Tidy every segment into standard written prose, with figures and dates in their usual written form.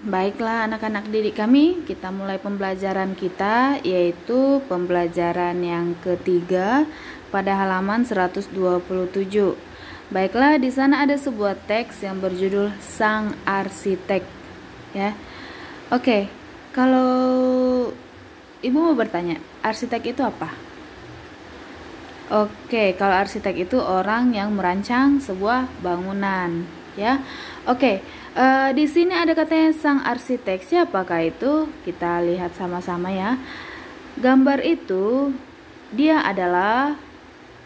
Baiklah anak-anak didik kami, kita mulai pembelajaran kita, yaitu pembelajaran yang ketiga pada halaman 127. Baiklah, di sana ada sebuah teks yang berjudul Sang Arsitek, ya. Oke, kalau Ibu mau bertanya, arsitek itu apa? Oke, kalau arsitek itu orang yang merancang sebuah bangunan, ya. Oke, di sini ada katanya sang arsitek. Siapakah itu? Kita lihat sama-sama ya. Gambar itu dia adalah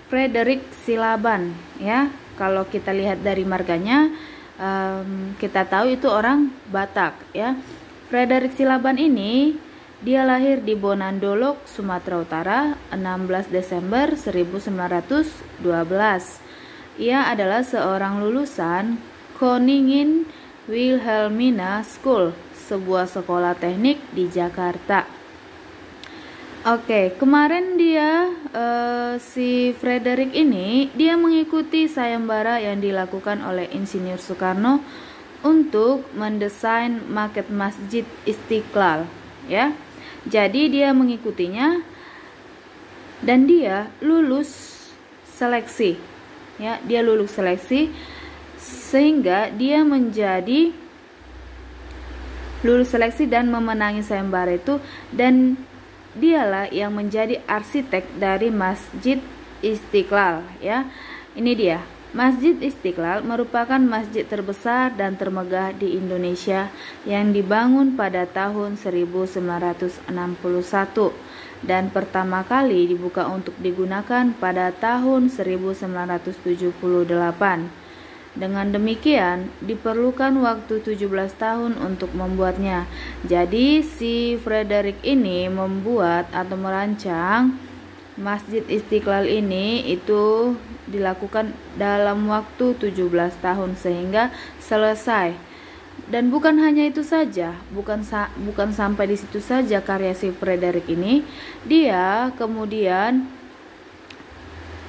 Frederick Silaban, ya. Kalau kita lihat dari marganya, kita tahu itu orang Batak, ya. Frederick Silaban ini dia lahir di Bonandolok, Sumatera Utara, 16 Desember 1912. Ia adalah seorang lulusan Koningin Wilhelmina School, sebuah sekolah teknik di Jakarta. Oke, kemarin dia si Frederick ini dia mengikuti sayembara yang dilakukan oleh Insinyur Soekarno untuk mendesain maket Masjid Istiqlal, ya. Jadi dia mengikutinya dan dia lulus seleksi, ya. Dia lulus seleksi sehingga dia menjadi lulus seleksi dan memenangi sayembara itu, dan dialah yang menjadi arsitek dari Masjid Istiqlal, ya. Ini dia. Masjid Istiqlal merupakan masjid terbesar dan termegah di Indonesia yang dibangun pada tahun 1961 dan pertama kali dibuka untuk digunakan pada tahun 1978. Dengan demikian, diperlukan waktu 17 tahun untuk membuatnya. Jadi, si Frederick ini membuat atau merancang Masjid Istiqlal ini itu dilakukan dalam waktu 17 tahun sehingga selesai. Dan bukan hanya itu saja, bukan sampai di situ saja karya si Frederick ini. Dia kemudian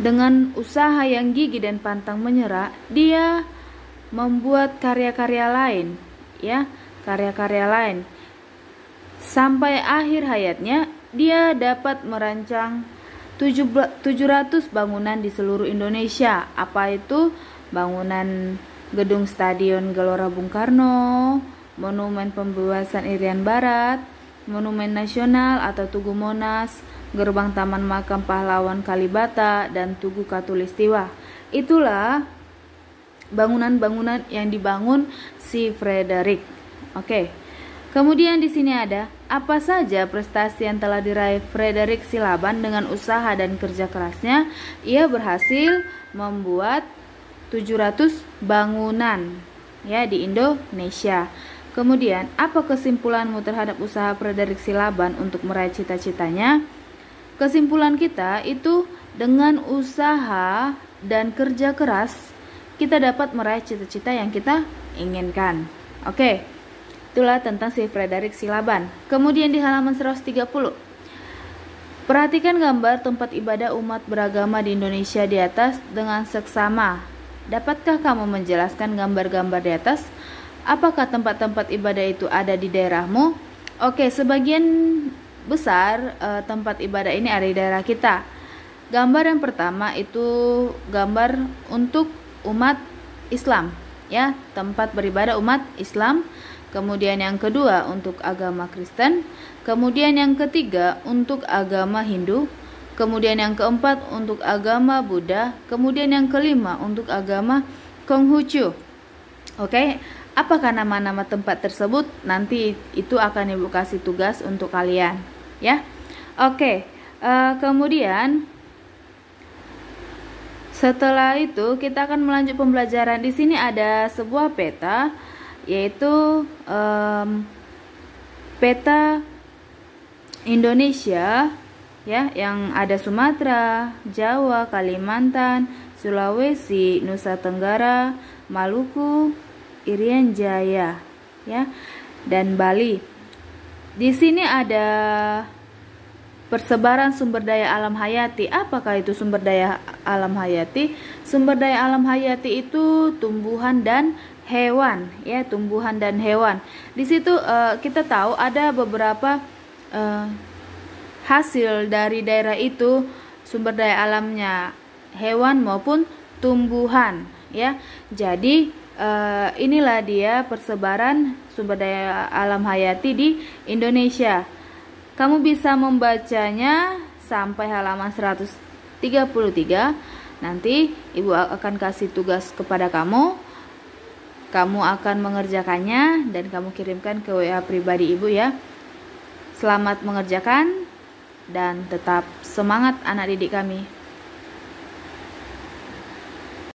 dengan usaha yang gigih dan pantang menyerah, dia membuat karya-karya lain, ya, karya-karya lain. Sampai akhir hayatnya, dia dapat merancang 700 bangunan di seluruh Indonesia. Apa itu? Bangunan Gedung Stadion Gelora Bung Karno, Monumen Pembebasan Irian Barat, Monumen Nasional atau Tugu Monas, Gerbang Taman Makam Pahlawan Kalibata, dan Tugu Katulistiwa. Itulah bangunan-bangunan yang dibangun si Frederick. Oke. Kemudian di sini ada apa saja prestasi yang telah diraih Frederick Silaban dengan usaha dan kerja kerasnya. Ia berhasil membuat 700 bangunan, ya, di Indonesia. Kemudian, apa kesimpulanmu terhadap usaha Frederick Silaban untuk meraih cita-citanya? Kesimpulan kita itu dengan usaha dan kerja keras kita dapat meraih cita-cita yang kita inginkan. Oke, itulah tentang si Frederick Silaban. Kemudian di halaman 130, perhatikan gambar tempat ibadah umat beragama di Indonesia di atas dengan seksama. Dapatkah kamu menjelaskan gambar-gambar di atas? Apakah tempat-tempat ibadah itu ada di daerahmu? Oke, sebagian besar tempat ibadah ini ada di daerah kita. Gambar yang pertama itu gambar untuk umat Islam, ya, tempat beribadah umat Islam. Kemudian yang kedua untuk agama Kristen. Kemudian yang ketiga untuk agama Hindu. Kemudian yang keempat untuk agama Buddha. Kemudian yang kelima untuk agama Konghucu. Oke. Apakah nama-nama tempat tersebut? Nanti itu akan Ibu kasih tugas untuk kalian, ya. Oke, kemudian setelah itu kita akan melanjut pembelajaran. Di sini ada sebuah peta, yaitu peta Indonesia, ya, yang ada Sumatera, Jawa, Kalimantan, Sulawesi, Nusa Tenggara, Maluku, Irian Jaya, ya, dan Bali. Di sini ada persebaran sumber daya alam hayati. Apakah itu sumber daya alam hayati? Sumber daya alam hayati itu tumbuhan dan hewan, ya, tumbuhan dan hewan. Di situ kita tahu ada beberapa hasil dari daerah itu, sumber daya alamnya hewan maupun tumbuhan, ya. Jadi inilah dia persebaran sumber daya alam hayati di Indonesia. Kamu bisa membacanya sampai halaman 133. Nanti Ibu akan kasih tugas kepada kamu. Kamu akan mengerjakannya dan kamu kirimkan ke WA pribadi Ibu, ya. Selamat mengerjakan dan tetap semangat anak didik kami.